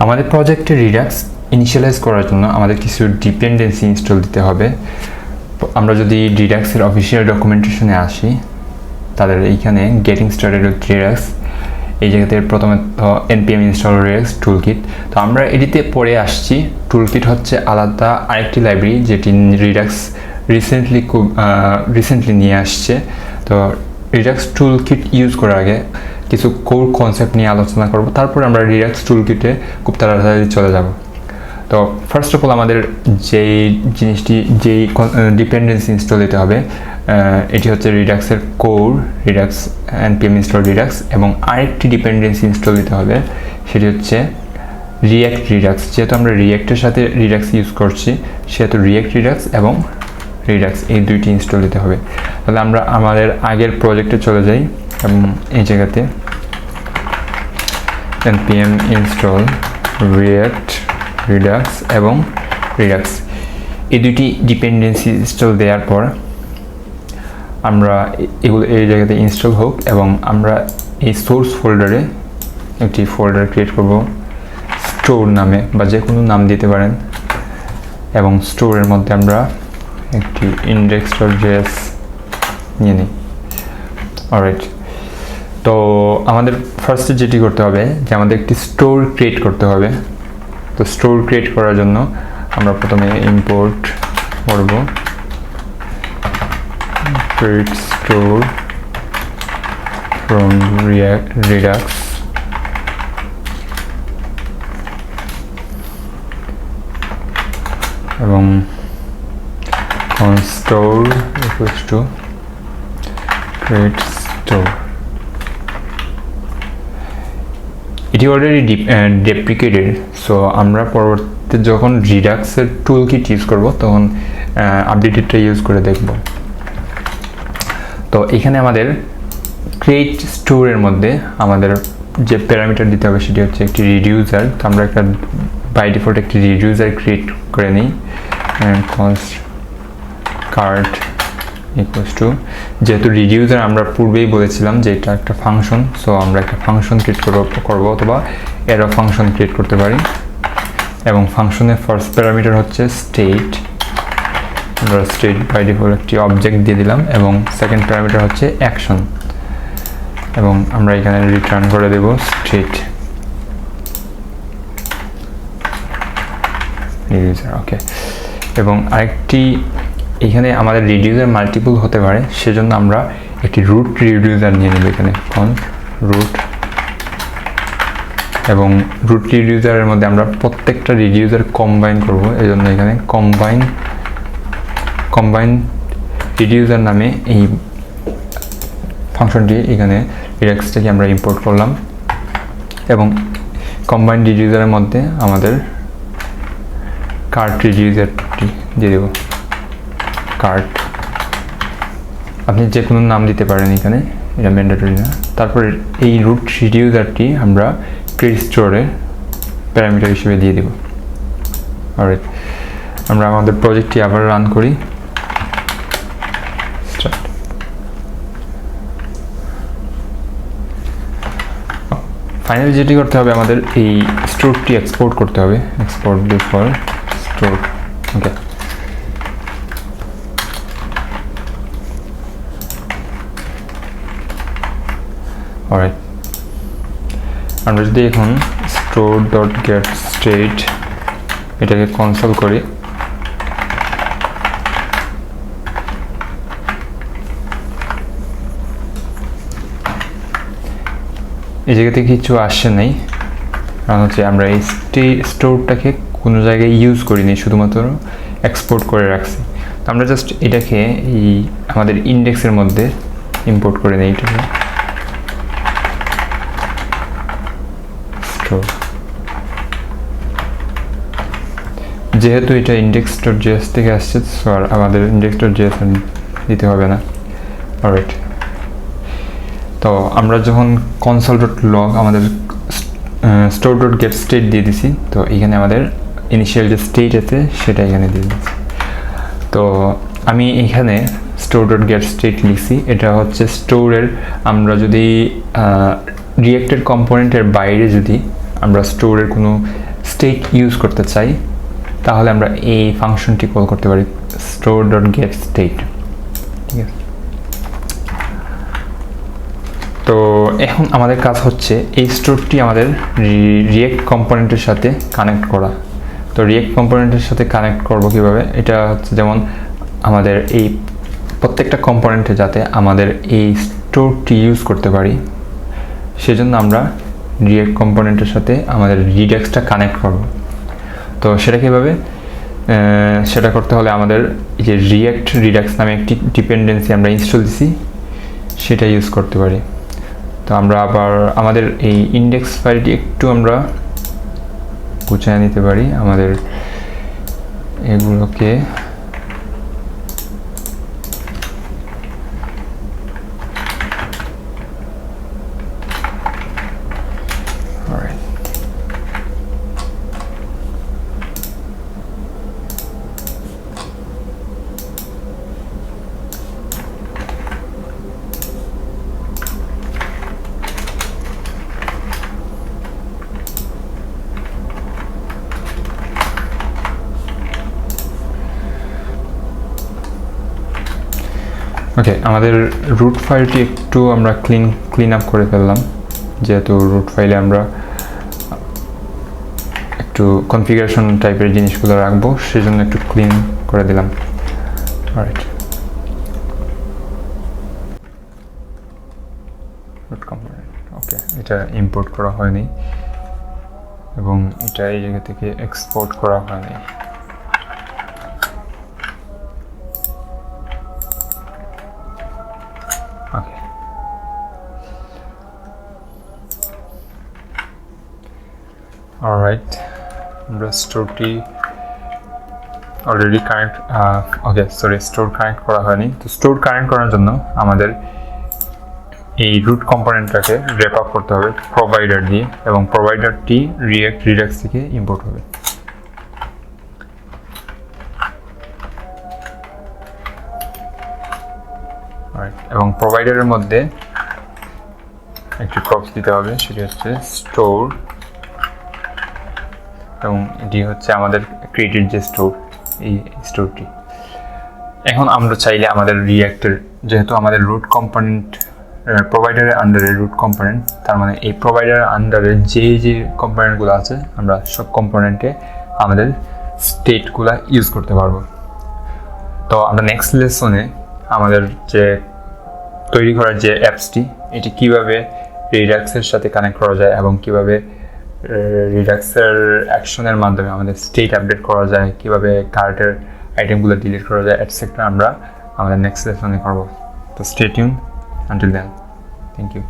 আমাদের প্রজেক্টে Redux initialise করার জন্য আমাদের কিছু ডিপেন্ডেন্সি ইনস্টল দিতে হবে। আমরা যদি রিডাক্সের অফিসিয়াল ডকুমেন্টেশনে আসি, তাদের এইখানে গেটিং স্টার্টেড উইথ রিডাক্স এই জায়গাতে প্রথমে npm install redux টুলকিট। তো আমরা এটিতে পড়ে আসছি। টুলকিট হচ্ছে আলাদা আরেকটি লাইব্রেরি যেটি রিডাক্স রিসেন্টলি নিয়ে আসছে। তো রিডাক্স টুলকিট ইউজ করার আগে কিছু কোর কনসেপ্ট নিয়ে আলোচনা করব, তারপর আমরা রিডাক্স টুলকিটে খুব তাড়াতাড়ি চলে যাব। তো ফার্স্ট অফ অল আমাদের যেই ডিপেন্ডেন্সি ইনস্টল দিতে হবে এটি হচ্ছে রিডাক্সের core, Redux npm install redux, এবং আরেকটি ডিপেন্ডেন্সি ইনস্টল দিতে হবে সেটি হচ্ছে react-redux। যেহেতু আমরা রিয়াক্টের সাথে রিডাক্স ইউজ করছি সেহেতু react-redux এবং রিডাক্স এই দুইটি ইনস্টল দিতে হবে। তাহলে আমরা আমাদের আগের প্রজেক্টে চলে যাই এবং এই জায়গাতে npm install react-redux এবং redux এই দুইটি ডিপেন্ডেন্সি ইনস্টল দেওয়ার পর আমরা এগুলো এই জায়গাতে ইনস্টল হোক এবং আমরা এই সোর্স ফোল্ডারে একটি ফোল্ডার ক্রিয়েট করব স্টোর নামে, বা যে কোনো নাম দিতে পারেন, এবং স্টোরের মধ্যে আমরা একটি index.js নিয়ে নিই। অলরাইট, তো আমাদের ফার্স্টে যেটি করতে হবে যে আমাদের একটি স্টোর ক্রিয়েট করতে হবে। তো স্টোর ক্রিয়েট করার জন্য আমরা প্রথমে ইম্পোর্ট করব create store from react-redux এবং store equals to create store। এটি অলরেডি deprecated, সো আমরা পরবর্তীতে যখন রিডাক্সের টুলকিট ইউজ করব তখন আপডেটেডটা ইউজ করে দেখব। তো এখানে আমাদের ক্রিয়েট স্টোরের মধ্যে আমাদের যে প্যারামিটার দিতে হবে সেটি হচ্ছে একটি রিডিউসার। তো আমরা একটা বাই ডিফল্ট একটি রিডিউসার ক্রিয়েট করে নিই, কনস্ট কার্ট ইকুয়ালস টু, যেহেতু রিডিউসার আমরা পূর্বেই বলেছিলাম যে এটা একটা ফাংশন, সো আমরা একটা ফাংশন ক্রিয়েট করবো অথবা এরো ফাংশন ক্রিয়েট করতে পারি। এবং ফাংশনের ফার্স্ট প্যারামিটার হচ্ছে স্টেট, আমরা স্টেট বাই ডিফল্ট একটি অবজেক্ট দিয়ে দিলাম, এবং সেকেন্ড প্যারামিটার হচ্ছে অ্যাকশন, এবং আমরা এখানে রিটার্ন করে দেব স্টেট রিডিউসার। ওকে, এবং আরেকটি এখানে আমাদের রিডিউসার মাল্টিপল হতে পারে, সেজন্য আমরা একটি রুট রিডিউসার নিয়ে নেব এখানে রুট, এবং রুট রিডিউসারের মধ্যে আমরা প্রত্যেকটা রিডিউসার কম্বাইন করব। এই জন্য এখানে কম্বাইন রিডিউসার নামে এই ফাংশনটি এখানে রিডাক্স থেকে আমরা ইম্পোর্ট করলাম, এবং কম্বাইন রিডিউসারের মধ্যে আমাদের কার্ট রিডিউসারটি দিয়ে দেব কার্ট। আপনি যে কোনো নাম দিতে পারেন এখানে, এটা ম্যান্ডেটরি না। তারপর এই রুট রিডিউসারটি আমরা ক্রিয়েট স্টোরে প্যারামিটার হিসেবে দিয়ে দেব। অলরাইট, আমরা আমাদের প্রজেক্টটি আবার রান করি। ফাইনালি যেটি করতে হবে আমাদের এই স্টোরটি এক্সপোর্ট করতে হবে, এক্সপোর্ট ডিফল্ট স্টোর। ওকে, অলরাইট, আমরা যদি এখন store.getState এটাকে কনসোল করি, এই জায়গাতে কিছু আসছে নাই, কারণ হচ্ছে আমরা এই স্টোরটাকে কোনো জায়গায় ইউজ করিনি, শুধুমাত্র এক্সপোর্ট করে রাখছি। তো আমরা জাস্ট এটাকে এই আমাদের ইন্ডেক্সের মধ্যে ইম্পোর্ট করে নিই এটাকে স্টোর। যেহেতু এটা index.js থেকে আসছে, সো আর আমাদের index.js দিতে হবে না। অলরাইট, তো আমরা যখন console.log আমাদের store.getState দিয়ে দিছি, তো এখানে আমাদের ইনিশিয়াল যে স্টেট আছে সেটা এখানে দিয়ে দিচ্ছি। তো আমি এখানে store.getState লিখছি, এটা হচ্ছে স্টোরের, আমরা যদি রিয়েক্টেড কম্পোনেন্টের বাইরে যদি আমরা স্টোরের কোনো স্টেট ইউজ করতে চাই তাহলে আমরা এই ফাংশনটি কল করতে পারি store.getState। ঠিক আছে, তো এখন আমাদের কাজ হচ্ছে এই স্টোরটি আমাদের রিয়েক্ট কম্পোনেন্টের সাথে কানেক্ট করা। তো রিয়েক্ট কম্পোনেন্টের সাথে কানেক্ট করব কিভাবে, এটা হচ্ছে যেমন আমাদের এই প্রত্যেকটা কম্পোনেন্টে যাতে আমাদের এই স্টোরটি ইউজ করতে পারি সেজন্য আমরা রিয়েক্ট কম্পোনেন্টের সাথে আমাদের রিডাক্সটা কানেক্ট করব। তো সেটা কীভাবে, সেটা করতে হলে আমাদের যে react-redux নামে একটি ডিপেন্ডেন্সি আমরা ইনস্টল দিছি সেটা ইউজ করতে পারি। তো আমরা আবার আমাদের এই ইন্ডেক্স ফাইলটি একটু আমরা গুছিয়ে নিতে পারি, আমাদের এগুলোকে ওকে, আমাদের রুট ফাইলটি একটু আমরা ক্লিন আপ করে ফেললাম, যেহেতু রুট ফাইলে আমরা একটু কনফিগারেশন টাইপের জিনিসগুলো রাখবো সেজন্য একটু ক্লিন করে দিলাম। অলরাইট, রুট কম্পোনেন্ট, ওকে, এটা ইম্পোর্ট করা হয়নি এবং এটা এই জায়গা থেকে এক্সপোর্ট করা হয়নি। ওকে, অলরাইট, আমরা স্টোরটি অলরেডি কানেক্ট, স্টোর কানেক্ট করা হয়নি। তো স্টোর কানেক্ট করার জন্য আমাদের এই রুট কম্পোনেন্টটাকে র্যাপ আপ করতে হবে প্রোভাইডার দিয়ে, এবং প্রোভাইডারটি react-redux থেকে ইম্পোর্ট হবে। এবং প্রোভাইডারের মধ্যে একটি প্রপস দিতে হবে, সেটি হচ্ছে স্টোর, এবং এটি হচ্ছে আমাদের ক্রিয়েটেড যে স্টোর, এই স্টোরটি। এখন আমরা চাইলে আমাদের রিয়াক্টের, যেহেতু আমাদের রুট কম্পোনেন্ট প্রোভাইডারের আন্ডারে রুট কম্পোনেন্ট, তার মানে এই প্রোভাইডারের আন্ডারে যে কম্পোনেন্টগুলো আছে আমরা সব কম্পোনেন্টে আমাদের স্টেটগুলো ইউজ করতে পারবো। তো আমরা নেক্সট লেসনে আমাদের যে তৈরি করার যে অ্যাপসটি, এটি কীভাবে রিডাক্সের সাথে কানেক্ট করা যায় এবং কীভাবে রিডাক্সের অ্যাকশনের মাধ্যমে আমাদের স্টেট আপডেট করা যায়, কীভাবে কার্টের আইটেমগুলো ডিলিট করা যায়, এটসেট্রা আমরা আমাদের নেক্সট লেসনে করবো। তো stay tune until then, thank you.